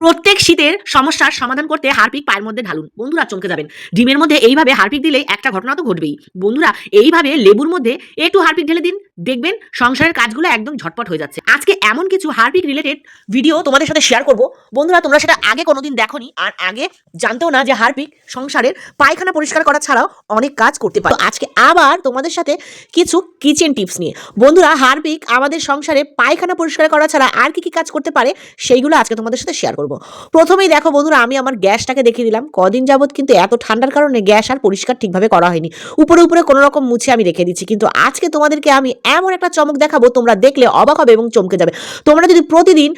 প্রত্যেক শীতের সমস্যার সমাধান করতে হারপিক পায়ের মধ্যে ঢালুন। বন্ধুরা চমকে যাবেন। ডিমের মধ্যে এইভাবে হারপিক দিলে একটা ঘটনা তো ঘটবেই। বন্ধুরা এইভাবে লেবুর মধ্যে একটু হারপিক ঢেলে দিন, দেখবেন সংসারের কাজগুলো একদম ঝটপট হয়ে যাচ্ছে। আজকে এমন কিছু হারপিক রিলেটেড ভিডিও তোমাদের সাথে শেয়ার করব। বন্ধুরা তোমরা সেটা আগে কোনোদিন দেখোনি আর আগে জানতেও না যে হারপিক সংসারের পায়খানা পরিষ্কার করা ছাড়াও অনেক কাজ করতে পারে। আজকে আবার তোমাদের সাথে কিছু কিচেন টিপস নিয়ে। বন্ধুরা হারপিক আমাদের সংসারে পায়খানা পরিষ্কার করা ছাড়া আর কি কি কাজ করতে পারে সেইগুলো আজকে তোমাদের সাথে শেয়ার করব। প্রথমেই দেখো বন্ধুরা, আমি আমার গ্যাসটাকে দেখিয়ে দিলাম। কদিন যাবত কিন্তু এত ঠান্ডার কারণে গ্যাস আর পরিষ্কার ঠিকভাবে করা হয়নি, উপরে উপরে কোনো রকম মুছে আমি রেখে দিচ্ছি। কিন্তু আজকে তোমাদেরকে আমি এমন একটা চমক দেখাবো, তোমরা দেখলে অবাক হবে এবং চমকে যাবে। তোমরা যদি প্রতিদিন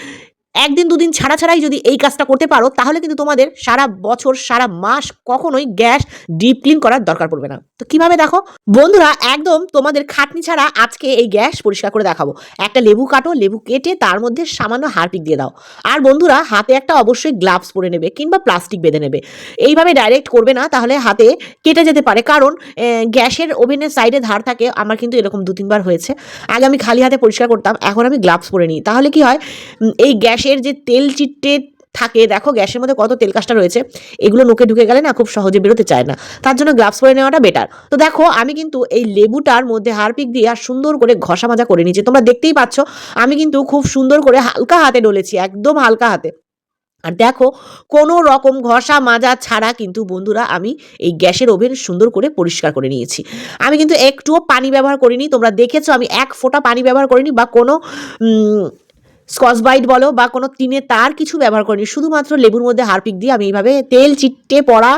একদিন দুদিন ছাড়াই যদি এই কাজটা করতে পারো, তাহলে কিন্তু তোমাদের সারা বছর সারা মাস কখনোই গ্যাস ডিপ ক্লিন করার দরকার পড়বে না। তো কিভাবে দেখো বন্ধুরা, একদম তোমাদের খাটনি ছাড়া আজকে এই গ্যাস পরিষ্কার করে দেখাবো। একটা লেবু কাটো, লেবু কেটে তার মধ্যে সামান্য হারপিক দিয়ে দাও। আর বন্ধুরা হাতে একটা অবশ্যই গ্লাভস পরে নেবে কিংবা প্লাস্টিক বেঁধে নেবে। এইভাবে ডাইরেক্ট করবে না, তাহলে হাতে কেটে যেতে পারে। কারণ গ্যাসের ওভেনের সাইডে ধার থাকে। আমার কিন্তু এরকম 2-3 বার হয়েছে। আগে আমি খালি হাতে পরিষ্কার করতাম, এখন আমি গ্লাভস পরে নিই। তাহলে কি হয়, এই গ্যাসের যে তেল চিটে থাকে, দেখো গ্যাসের মধ্যে কত তেল কাজটা রয়েছে, এগুলো নোকে ঢুকে গেলে না খুব সহজে বেরোতে চায় না। তার জন্য গ্লাভস পরে নেওয়াটা বেটার। তো দেখো আমি কিন্তু এই লেবুটার মধ্যে হারপিক দিয়ে আর সুন্দর করে ঘষা মাজা করে নিয়েছি। তোমরা দেখতেই পাচ্ছ আমি কিন্তু খুব সুন্দর করে হালকা হাতে ডলেছি, একদম হালকা হাতে। আর দেখো কোনো রকম ঘষা মাজা ছাড়া কিন্তু বন্ধুরা আমি এই গ্যাসের ওভেন সুন্দর করে পরিষ্কার করে নিয়েছি। আমি কিন্তু একটুও পানি ব্যবহার করিনি। তোমরা দেখেছো আমি এক ফোঁটা পানি ব্যবহার করিনি, বা কোনো স্কচ ব্রাইট বলো বা কোনো টিনের তার কিছু ব্যবহার করিনি। শুধুমাত্র লেবুর মধ্যে হারপিক দিয়ে আমি এইভাবে তেল চিটে পড়া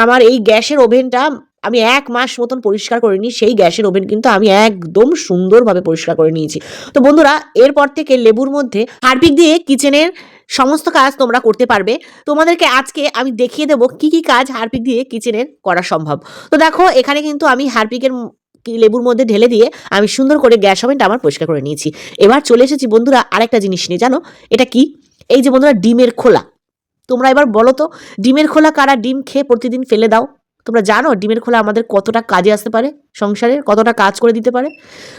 আমার এই গ্যাসের ওভেনটা আমি 1 মাস মতন পরিষ্কার করে নিই। সেই গ্যাসের ওভেন কিন্তু আমি একদম সুন্দরভাবে পরিষ্কার করে নিয়েছি। তো বন্ধুরা এরপর থেকে লেবুর মধ্যে হারপিক দিয়ে কিচেনের সমস্ত কাজ তোমরা করতে পারবে। তোমাদেরকে আজকে আমি দেখিয়ে দেবো কি কি কাজ হারপিক দিয়ে কিচেনের করা সম্ভব। তো দেখো এখানে কিন্তু আমি হারপিকের লেবুর মধ্যে ঢেলে দিয়ে আমি সুন্দর করে গ্যাস ওভেনটা আমার পরিষ্কার করে নিয়েছি। এবার চলে এসেছি বন্ধুরা আরেকটা জিনিস নিয়ে। জানো এটা কি? এই যে বন্ধুরা ডিমের খোলা। তোমরা এবার বলো তো, ডিমের খোলা কারা ডিম খেয়ে প্রতিদিন ফেলে দাও? তোমরা জানো ডিমের খোলা আমাদের কতটা কাজে আসতে পারে, সংসারের কতটা কাজ করে দিতে পারে?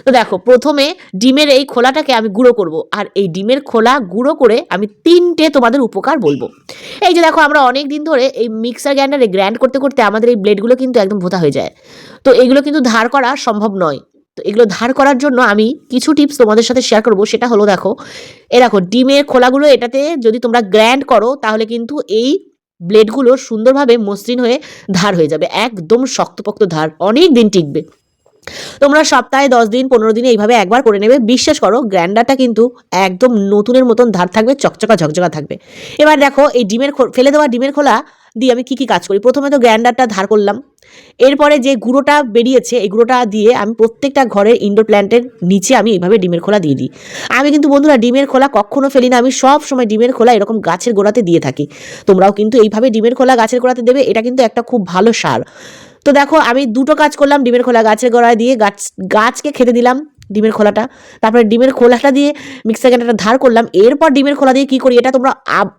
তো দেখো প্রথমে ডিমের এই খোলাটাকে আমি গুঁড়ো করব। আর এই ডিমের খোলা গুঁড়ো করে আমি 3টে তোমাদের উপকার বলবো। এই যে দেখো আমরা অনেক দিন ধরে এই মিক্সার গ্রাইন্ডারে গ্রাইন্ড করতে করতে আমাদের এই ব্লেডগুলো কিন্তু একদম ভোঁতা হয়ে যায়। তো এগুলো কিন্তু ধার করা সম্ভব নয়। তো এগুলো ধার করার জন্য আমি কিছু টিপস তোমাদের সাথে শেয়ার করবো। সেটা হলো দেখো, দেখো ডিমের খোলাগুলো এটাতে যদি তোমরা গ্রাইন্ড করো, তাহলে কিন্তু এই ব্লেডগুলো সুন্দরভাবে মসৃণ হয়ে ধার হয়ে যাবে, একদম শক্তপোক্ত ধার, অনেক দিন টিকবে। তোমরা সপ্তাহে 10 দিন 15 দিনে এইভাবে একবার করে নেবে। বিশ্বাস করো গ্রাইন্ডারটা কিন্তু একদম নতুনের মতন ধার থাকবে, চকচকা ঝকঝকা থাকবে। এবার দেখো এই ফেলে দেওয়া ডিমের খোলা দিয়ে আমি কি কি কাজ করি। প্রথমে তো গ্রাইন্ডারটা ধার করলাম। এরপরে যে গুঁড়োটা বেরিয়েছে এই গুঁড়োটা দিয়ে আমি প্রত্যেকটা ঘরের ইনডোর প্ল্যান্টের নিচে আমি এইভাবে ডিমের খোলা দিয়ে দিই। আমি কিন্তু বন্ধুরা ডিমের খোলা কখনো ফেলি না। আমি সব সময় ডিমের খোলা এরকম গাছের গোড়াতে দিয়ে থাকি। তোমরাও কিন্তু এইভাবে ডিমের খোলা গাছের গোড়াতে দেবে। এটা কিন্তু একটা খুব ভালো সার। তো দেখো আমি 2টো কাজ করলাম। ডিমের খোলা গাছের গোড়ায় দিয়ে গাছকে খেতে দিলাম ডিমের খোলাটা। তারপরে ডিমের খোলাটা দিয়ে মিক্সার গ্রাইন্ডারটা ধার করলাম। এরপর ডিমের খোলা দিয়ে কি করি, এটা তোমরা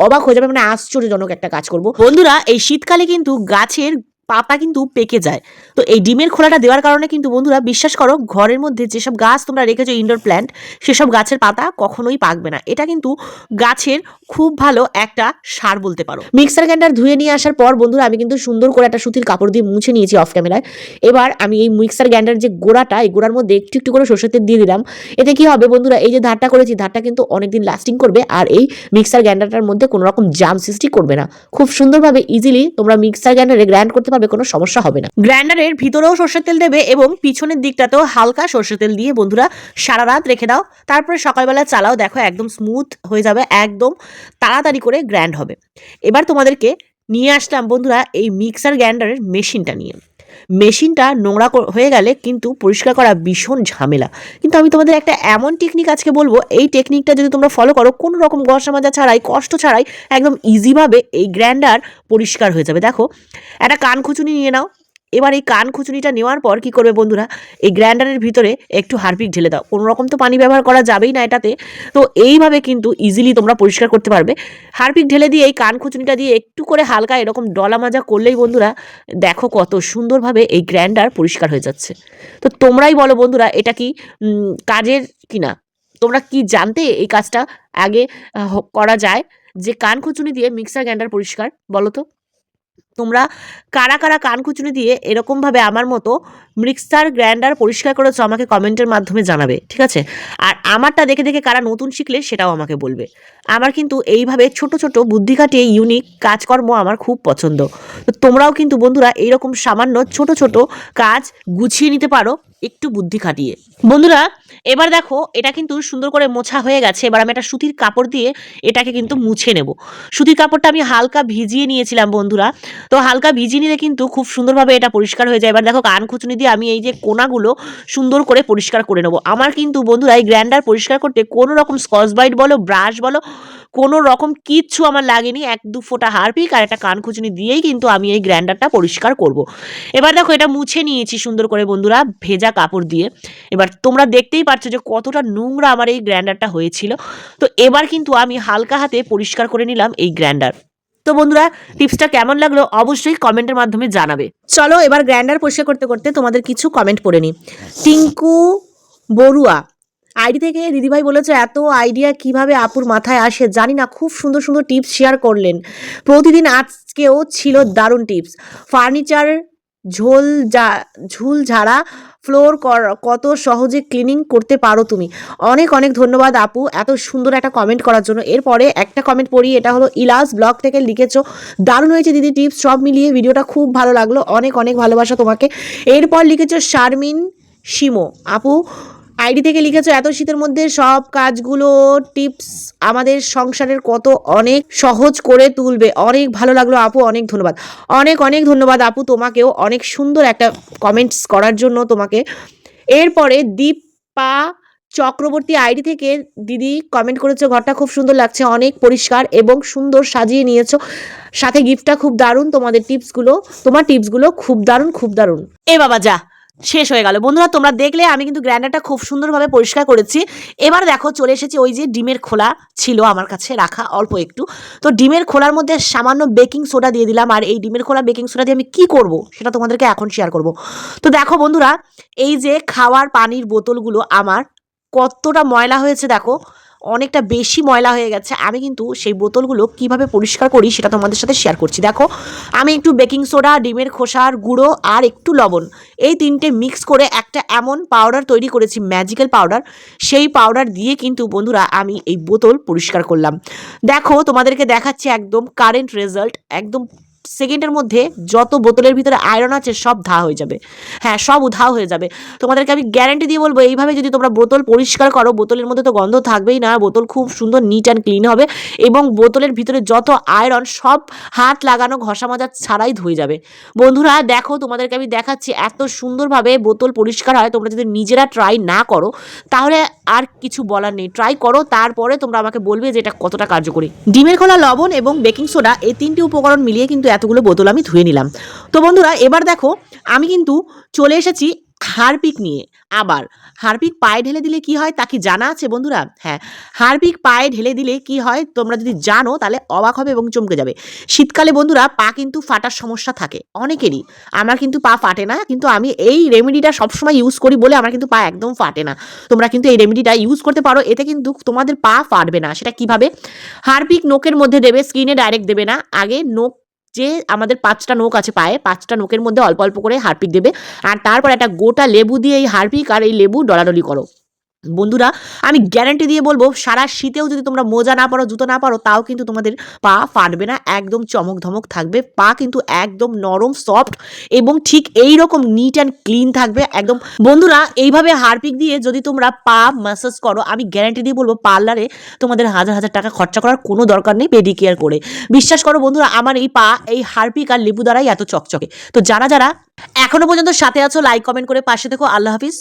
অবাক হয়ে যাবে, মানে আশ্চর্যজনক একটা কাজ করব বন্ধুরা। এই শীতকালে কিন্তু গাছের পাতা কিন্তু পেকে যায়। তো এই ডিমের খোলাটা দেওয়ার কারণে কিন্তু বন্ধুরা বিশ্বাস করো ঘরের মধ্যে যেসব গাছ তোমরা রেখেছো ইনডোর প্ল্যান্ট, সেসব গাছের পাতা কখনোই পাকবে না। এটা কিন্তু গাছের খুব ভালো একটা সার বলতে পারো। মিক্সার গ্রাইন্ডার ধুয়ে নিয়ে আসার পর বন্ধুরা আমি কিন্তু সুন্দর করে একটা সুতির কাপড় দিয়ে মুছে নিয়েছি অফ ক্যামেরায়। এবার আমি এই মিক্সার গ্রাইন্ডার যে গোড়াটা, এই গোড়ার মধ্যে একটু একটু করে সরষের তেল দিয়ে দিলাম। এতে কি হবে বন্ধুরা, এই যে ধারটা করেছি ধারটা কিন্তু অনেকদিন লাস্টিং করবে। আর এই মিক্সার গ্রাইন্ডারটার মধ্যে কোনো রকম জাম সৃষ্টি করবে না। খুব সুন্দরভাবে ইজিলি তোমরা মিক্সার গ্রাইন্ডারে গ্রাইন্ড করতে পারবে, কোনো সমস্যা হবে না। গ্রাইন্ডারের ভিতরেও সরষের তেল দেবে এবং পিছনের দিকটাতেও হালকা সরষের তেল দিয়ে বন্ধুরা সারা রাত রেখে দাও। তারপরে সকালবেলা চালাও, দেখো একদম স্মুথ হয়ে যাবে, একদম তাড়াতাড়ি করে গ্রাইন্ড হবে। এবার তোমাদেরকে নিয়ে আসলাম বন্ধুরা এই মিক্সার গ্রাইন্ডারের মেশিনটা নিয়ে। মেশিনটা নোংরা হয়ে গেলে কিন্তু পরিষ্কার করা ভীষণ ঝামেলা। কিন্তু আমি তোমাদের একটা এমন টেকনিক আজকে বলবো, এই টেকনিকটা যদি তোমরা ফলো করো কোনো রকম ঘষা মাজা ছাড়াই, কষ্ট ছাড়াই একদম ইজিভাবে এই গ্রাইন্ডার পরিষ্কার হয়ে যাবে। দেখো একটা কান খুঁচুনি নিয়ে নাও। এবার এই কান খুঁচুনিটা নেওয়ার পর কি করবে বন্ধুরা, এই গ্রাইন্ডারের ভিতরে একটু হারপিক ঢেলে দাও। কোনো রকম তো পানি ব্যবহার করা যাবেই না এটাতে। তো এইভাবে কিন্তু ইজিলি তোমরা পরিষ্কার করতে পারবে। হারপিক ঢেলে দিয়ে এই কান খুঁচুনিটা দিয়ে একটু করে হালকা এরকম ডলা মাজা করলেই বন্ধুরা দেখো কত সুন্দরভাবে এই গ্রাইন্ডার পরিষ্কার হয়ে যাচ্ছে। তো তোমরাই বলো বন্ধুরা এটা কি কাজের কিনা, তোমরা কি জানতে এই কাজটা আগে করা যায়? যে কান খুঁচুনি দিয়ে মিক্সার গ্রাইন্ডার পরিষ্কার? বলো তো? তোমরা কারা, কারা কান খুঁচুনি দিয়ে এরকমভাবে আমার মতো মিক্সার গ্রাইন্ডার পরিষ্কার করেছো আমাকে কমেন্টের মাধ্যমে জানাবে, ঠিক আছে? আর আমারটা দেখে, দেখে কারা নতুন শিখলে সেটাও আমাকে বলবে। আমার কিন্তু এইভাবে ছোট, ছোট বুদ্ধি খাটিয়ে ইউনিক কাজকর্ম আমার খুব পছন্দ। তো তোমরাও কিন্তু বন্ধুরা এইরকম সামান্য ছোট, ছোট কাজ গুছিয়ে নিতে পারো একটু বুদ্ধি খাটিয়ে। বন্ধুরা এবার দেখো এটা কিন্তু সুন্দর করে মোছা হয়ে গেছে। এবার আমি একটা সুতির কাপড় দিয়ে এটাকে কিন্তু মুছে নেব। সুতির কাপড়টা আমি হালকা ভিজিয়ে নিয়েছিলাম বন্ধুরা। তো হালকা ভিজিয়ে নিলে কিন্তু খুব সুন্দরভাবে এটা পরিষ্কার হয়ে যায়। এবার দেখো কান খুঁচুনি দিয়ে আমি এই যে কোনাগুলো সুন্দর করে পরিষ্কার করে নেবো। আমার কিন্তু বন্ধুরা এই গ্রাইন্ডার পরিষ্কার করতে কোনো রকম স্কচ ব্রাইট বলো, ব্রাশ বলো, কোনো রকম কিচ্ছু আমার লাগেনি। 1-2 ফোঁটা হারপিক আর একটা কান খুঁচুনি দিয়েই কিন্তু আমি এই গ্রাইন্ডারটা পরিষ্কার করব। এবার দেখো এটা মুছে নিয়েছি সুন্দর করে বন্ধুরা ভেজা কাপড় দিয়ে। এবার তোমরা দেখতেই পাচ্ছ যে কতটা নোংরা আমার এই গ্রাইন্ডারটা হয়েছিল। তো এবার কিন্তু আমি হালকা হাতে পরিষ্কার করে নিলাম এই গ্রাইন্ডার। তো বন্ধুরা টিপসটা কেমন লাগলো অবশ্যই কমেন্টের মাধ্যমে জানাবে। চলো এবার গ্রাইন্ডার পরিষ্কার করতে করতে তোমাদের কিছু কমেন্ট পড়ে নিই। টিঙ্কু বড়ুয়া আইডি থেকে দিদিভাই বলেছে, এত আইডিয়া কিভাবে আপুর মাথায় আসে জানি না, খুব সুন্দর সুন্দর টিপস শেয়ার করলেন প্রতিদিন। আজকেও ছিল দারুণ টিপস। ফার্নিচার ঝুল ঝাড়া ফ্লোর কত সহজে ক্লিনিং করতে পারো তুমি। অনেক অনেক ধন্যবাদ আপু এত সুন্দর একটা কমেন্ট করার জন্য। এরপরে একটা কমেন্ট পড়ি, এটা হলো ইলাস ব্লগ থেকে লিখেছো, দারুণ হয়েছে দিদি টিপস, সব মিলিয়ে ভিডিওটা খুব ভালো লাগলো, অনেক অনেক ভালোবাসা তোমাকে। এরপর লিখেছো শারমিন শিমো আপু আইডি থেকে লিখেছো, এত শীতের মধ্যে সব কাজগুলো টিপস আমাদের সংসারের কত অনেক সহজ করে তুলবে, অনেক ভালো লাগলো আপু, অনেক ধন্যবাদ। অনেক অনেক ধন্যবাদ আপু তোমাকেও অনেক সুন্দর একটা কমেন্টস করার জন্য তোমাকে। এরপরে দীপা চক্রবর্তী আইডি থেকে দিদি কমেন্ট করেছো, ঘরটা খুব সুন্দর লাগছে, অনেক পরিষ্কার এবং সুন্দর সাজিয়ে নিয়েছো, সাথে গিফটটা খুব দারুণ, তোমার টিপসগুলো খুব দারুণ, খুব দারুণ। এ বাবা যা শেষ হয়ে গেল বন্ধুরা। তোমরা দেখলে আমি কিন্তু গ্রাইন্ডারটা খুব সুন্দরভাবে পরিষ্কার করেছি। এবার দেখো চলে এসেছি ওই যে ডিমের খোলা ছিল আমার কাছে রাখা অল্প একটু, তো ডিমের খোলার মধ্যে সামান্য বেকিং সোডা দিয়ে দিলাম। আর এই ডিমের খোলা বেকিং সোডা দিয়ে আমি কি করব সেটা তোমাদেরকে এখন শেয়ার করব। তো দেখো বন্ধুরা এই যে খাওয়ার পানির বোতলগুলো আমার কতটা ময়লা হয়েছে, দেখো অনেকটা বেশি ময়লা হয়ে গেছে। আমি কিন্তু সেই বোতলগুলো কিভাবে পরিষ্কার করি সেটা তোমাদের সাথে শেয়ার করছি। দেখো আমি একটু বেকিং সোডা, ডিমের খোসার গুঁড়ো আর একটু লবণ এই তিনটে মিক্স করে একটা এমন পাউডার তৈরি করেছি, ম্যাজিক্যাল পাউডার। সেই পাউডার দিয়ে কিন্তু বন্ধুরা আমি এই বোতল পরিষ্কার করলাম। দেখো তোমাদেরকে দেখাচ্ছি একদম কারেন্ট রেজাল্ট, একদম সেকেন্ডের মধ্যে যত বোতলের ভিতরে আয়রন আছে সব ধা হয়ে যাবে। হ্যাঁ সব উধাও হয়ে যাবে। তোমাদেরকে আমি গ্যারান্টি দিয়ে বলবো এইভাবে যদি তোমরা বোতল পরিষ্কার করো, বোতলের মধ্যে তো গন্ধ থাকবেই না, বোতল খুব সুন্দর নিট অ্যান্ড ক্লিন হবে এবং বোতলের ভিতরে যত আয়রন সব হাত লাগানো ঘষা মাজা ছাড়াই ধুয়ে যাবে। বন্ধুরা দেখো তোমাদেরকে আমি দেখাচ্ছি এত সুন্দরভাবে বোতল পরিষ্কার হয়। তোমরা যদি নিজেরা ট্রাই না করো তাহলে আর কিছু বলার নেই, ট্রাই করো তারপরে তোমরা আমাকে বলবে যে এটা কতটা কার্যকরী। ডিমের খোলা, লবণ এবং বেকিং সোডা এই তিনটি উপকরণ মিলিয়ে কিন্তু এতগুলো বোতল আমি ধুয়ে নিলাম। তো বন্ধুরা এবার দেখো আমি কিন্তু চলে এসেছি হারপিক নিয়ে। আবার হারপিক পায়ে ঢেলে দিলে কি হয় তা কি জানা আছে বন্ধুরা? হ্যাঁ, হারপিক পায়ে ঢেলে দিলে কি হয় তোমরা যদি জানো তাহলে অবাক হবে এবং চমকে যাবে। শীতকালে বন্ধুরা পা কিন্তু ফাটার সমস্যা থাকে অনেকেরই, আমার কিন্তু পা ফাটে না, কিন্তু আমি এই রেমেডিটা সবসময় ইউজ করি বলে আমার কিন্তু পা একদম ফাটে না। তোমরা কিন্তু এই রেমেডিটা ইউজ করতে পারো, এতে কিন্তু তোমাদের পা ফাটবে না। সেটা কিভাবে? হারপিক নোকের মধ্যে দেবে, স্কিনে ডাইরেক্ট দেবে না, আগে নোক যে আমাদের 5টা নোক আছে পায়ে, 5টা নোকের মধ্যে অল্প অল্প করে হারপিক দেবে। আর তারপর একটা গোটা লেবু দিয়ে এই হারপিক আর এই লেবু ডলাডলি করো। বন্ধুরা আমি গ্যারান্টি দিয়ে বলবো সারা শীতেও যদি তোমরা মোজা না পরো, জুতো না পরো, তাও কিন্তু তোমাদের পা ফাটবে না, একদম চমক ধমক থাকবে, পা কিন্তু একদম নরম সফট এবং ঠিক এই রকম নিট অ্যান্ড ক্লিন থাকবে একদম। বন্ধুরা এইভাবে হারপিক দিয়ে যদি তোমরা পা ম্যাসাজ করো, আমি গ্যারান্টি দিয়ে বলবো পার্লারে তোমাদের হাজার হাজার টাকা খরচা করার কোনো দরকার নেই পেডিকেয়ার করে। বিশ্বাস করো বন্ধুরা আমার এই পা এই হারপিক আর লেবু দ্বারাই এত চকচকে। তো যারা যারা এখনো পর্যন্ত সাথে আছো লাইক কমেন্ট করে পাশে থেকো। আল্লাহ হাফিজ।